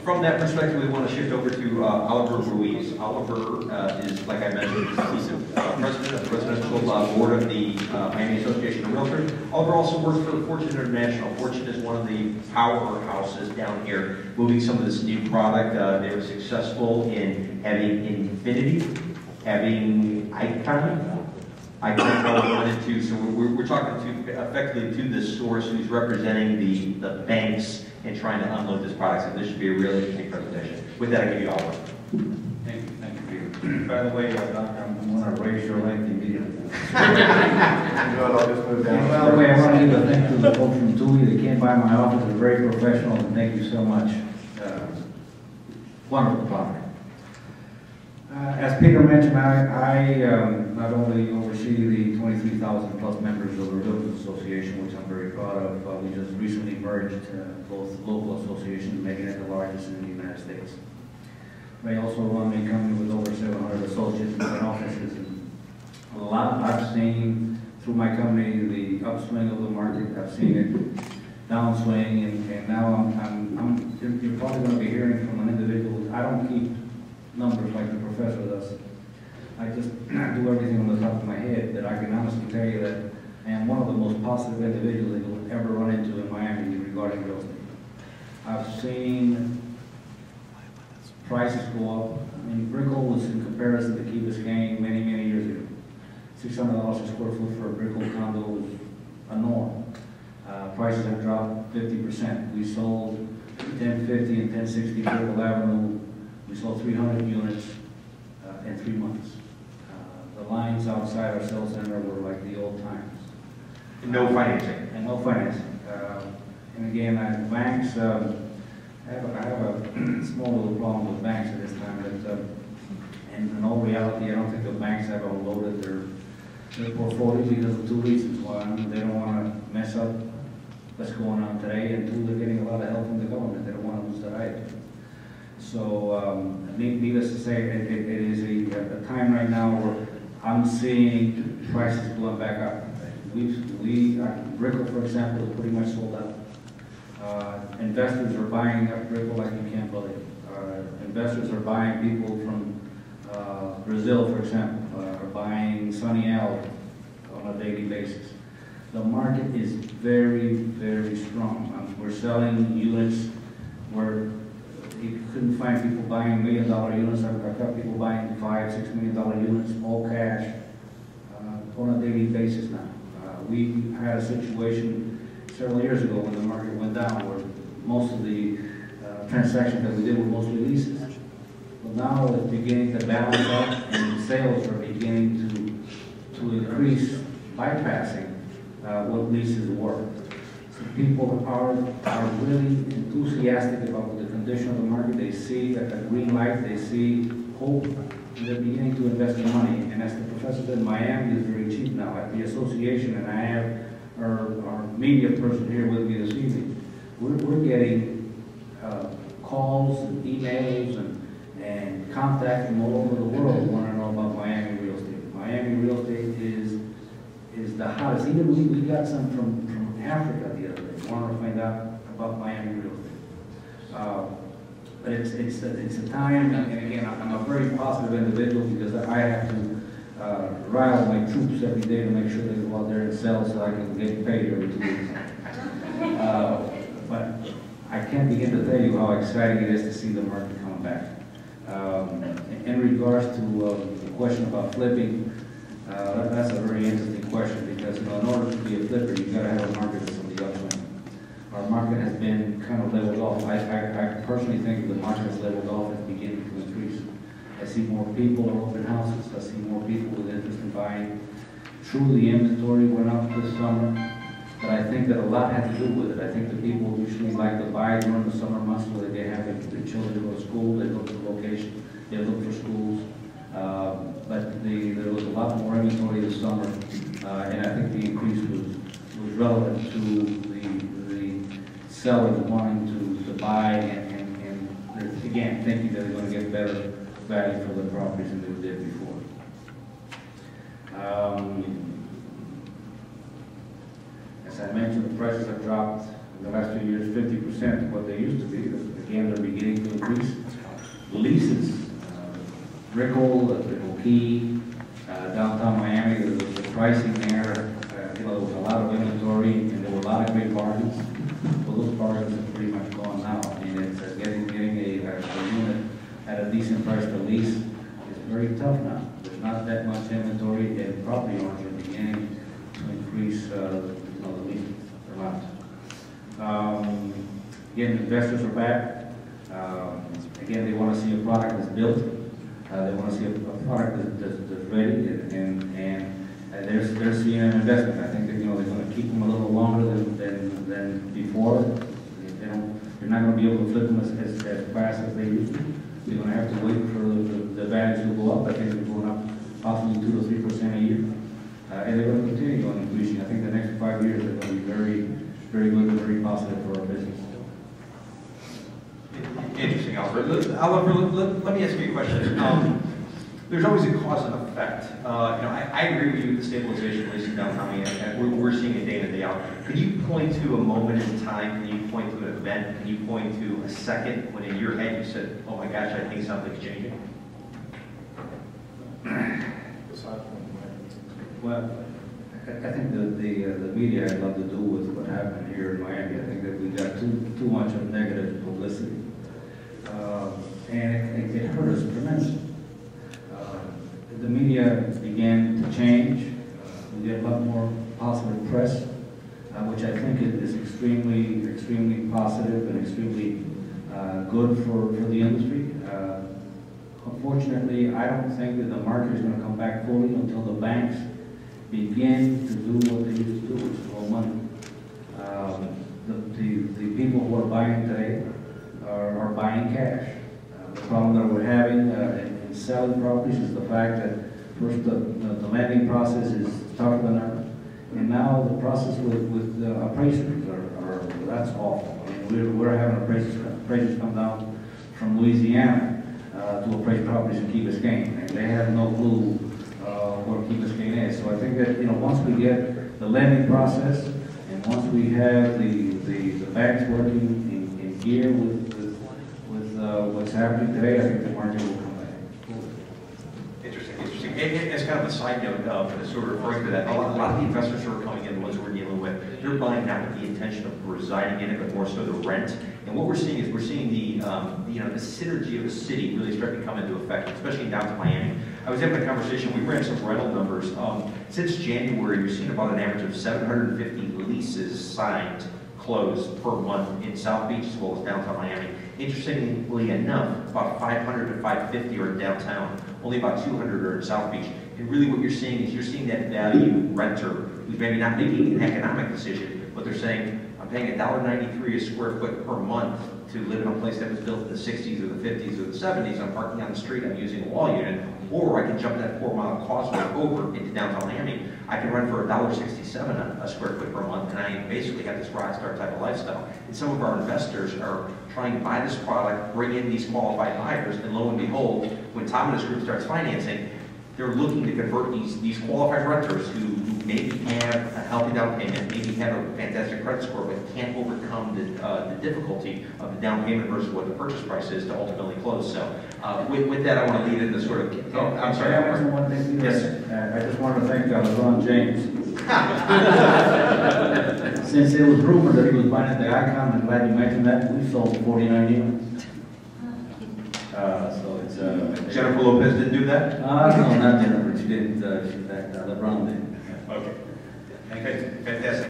from that perspective, we want to shift over to Oliver Ruiz. Oliver is, like I mentioned, he's the president of the presidential board of the Miami Association of Realtors. Oliver also works for Fortune International. Fortune is one of the powerhouses down here, moving some of this new product. They were successful in having Infinity, having Icon going into, so we're talking to effectively to the source who's representing the banks and trying to unload this product. So this should be a really interesting presentation. With that, I give you all one. Thank you, Peter. By the way, Doc, I'm going to raise your length immediately. I'll just move down. By the way, I want to give a thank you to the folks from TUI that came by my office. They're very professional, and thank you so much. Wonderful product. As Peter mentioned, I not only oversee the 23,000 plus members of the Realtors Association, which I'm very proud of. We just recently merged both local associations, making it the largest in the United States. I also run a company with over 700 associates and offices. And a lot I've seen through my company, the upswing of the market. I've seen it downswing, and now you're probably going to be hearing from an individual. I don't keep numbers like the professor does. I just do everything on the top of my head, but I can honestly tell you that I am one of the most positive individuals that you'll ever run into in Miami regarding real estate. I've seen prices go up. I mean, Brickell was in comparison to Key Biscayne many years ago. $600 a square foot for a Brickell condo was a norm. Prices have dropped 50%. We sold 1050 and 1060 Brickell Avenue. We sold 300 units in 3 months. The lines outside our sales center were like the old times. And no financing. And no financing. And again, banks, I have a small little problem with banks at this time, but in all reality, I don't think the banks have unloaded their portfolio because of two reasons. One, they don't want to mess up what's going on today, and two, they're getting a lot of help from the government. They don't want to lose that item. So, needless to say, it is a time right now where I'm seeing prices going back up. Brickell, for example, is pretty much sold out. Investors are buying up Brickell like you can't believe. Investors are buying people from Brazil, for example, are buying Sunny L on a daily basis. The market is very strong. We're selling units where you couldn't find people buying $1 million units. I've got people buying $5, $6 million units, all cash, on a daily basis now. We had a situation several years ago when the market went down where most of the transactions that we did were mostly leases. But now it's beginning to balance out and sales are beginning to increase, bypassing what leases were. So people are really enthusiastic about the condition of the market. They see a green light, they see hope, and they're beginning to invest their money. And as the professor said, Miami is very cheap now. At the association, and I have our media person here with me this evening, we're getting calls and emails and contact from all over the world who want to know about Miami real estate. Miami real estate is the hottest. Even we got some from Africa the other day. Want to find out about Miami real estate. But it's a time, and again, I'm a very positive individual because I have to rile my troops every day to make sure they go out there and sell so I can get paid every 2 weeks. But I can't begin to tell you how exciting it is to see the market coming back. In regards to the question about flipping, that's a very interesting question because in order to be a flipper, you've got to have a market that's on the upswing. Our market has been kind of leveled off. I personally think the market has leveled off and is beginning to increase. I see more people in open houses. I see more people with interest in buying. True, the inventory went up this summer, but I think that a lot had to do with it. I think the people usually like to buy during the summer months so that they have their children go to school, they look for location, they look for schools. But there was a lot more inventory this summer, and I think the increase was relevant to the sellers wanting to buy and again, thinking that they're going to get better value for the properties than they did before. As I mentioned, the prices have dropped in the last few years 50% of what they used to be. Again, they're beginning to increase. Leases, Brickell, Key, downtown Miami, the pricing there, there was a lot of inventory and there were a lot of great bargains. Well, those bargains are pretty much gone now. I mean, it's getting a unit at a decent price to lease is very tough now. There's not that much inventory, and property owners are beginning to increase the lease amount. Again, investors are back. Again, they want to see a product that's built. They want to see a product that's ready, and they're seeing an investment. I think that they're going to keep them a little longer than before. They're not going to be able to flip them as fast as they used to. They're going to have to wait for the values to go up. I think they're going up possibly 2 to 3% a year, and they're going to continue on increasing. I think the next 5 years are going to be very, very good and very positive for our business. Interesting, Oliver. Oliver, let me ask you a question. There's always a cause and effect. I agree with you with the stabilization, at least in downtown Miami. We're seeing it day in and day out. Can you point to a moment in time? Can you point to an event? Can you point to a second when in your head you said, "Oh my gosh, I think something's changing"? Well, I think the media had a lot to do with what happened here in Miami. I think that we got too much of negative publicity, and it hurt us tremendously. The media began to change. We get a lot more positive press, which I think is extremely positive and extremely good for the industry. Unfortunately, I don't think that the market is going to come back fully until the banks begin to do what they used to do, which is borrow money. The people who are buying today are buying cash. The problem that we're having in selling properties is the fact that first the lending process is tougher than ever, and now the process with the appraisers that's awful. I mean, we're having appraisers come down from Louisiana to appraise properties in Key Biscayne, and they have no clue where Key Biscayne is. So I think that once we get the lending process, and once we have the banks working in gear with what's happening today, I think the market will come back. Interesting. And as kind of a side note, sort of referring to that, a lot of the investors who are coming in, the ones who we're dealing with, they're buying not with the intention of residing in it, but more so the rent. And what we're seeing is the synergy of the city really starting to come into effect, especially in downtown Miami. I was having a conversation. We ran some rental numbers. Since January, we've seen about an average of 750 leases signed, closed per month in South Beach as well as downtown Miami. Interestingly enough, about 500 to 550 are in downtown. Only about 200 are in South Beach. And really what you're seeing is that value renter who's maybe not making an economic decision, but they're saying, I'm paying $1.93 a square foot per month to live in a place that was built in the 60s or the 50s or the 70s. I'm parking on the street, I'm using a wall unit, or I can jump that 4-mile causeway over into downtown Miami. I can rent for $1.67 a square foot per month, and I basically have this rock star type of lifestyle. And some of our investors are trying to buy this product, bring in these qualified buyers, and lo and behold, when Tom and his group starts financing, they're looking to convert these qualified renters who maybe have a healthy down payment, maybe have a fantastic credit score, but can't overcome the difficulty of the down payment versus what the purchase price is to ultimately close. So with that, I want to lead into sort of, I'm sorry. I mention one thing, Peter? Yes. I just wanted to thank LeBron James. Since it was rumored that he was buying at the Icon, I'm glad you mentioned that. We sold 49 units. So it's Jennifer Lopez didn't do that? No, not Jennifer. She didn't. LeBron did. Okay. Fantastic.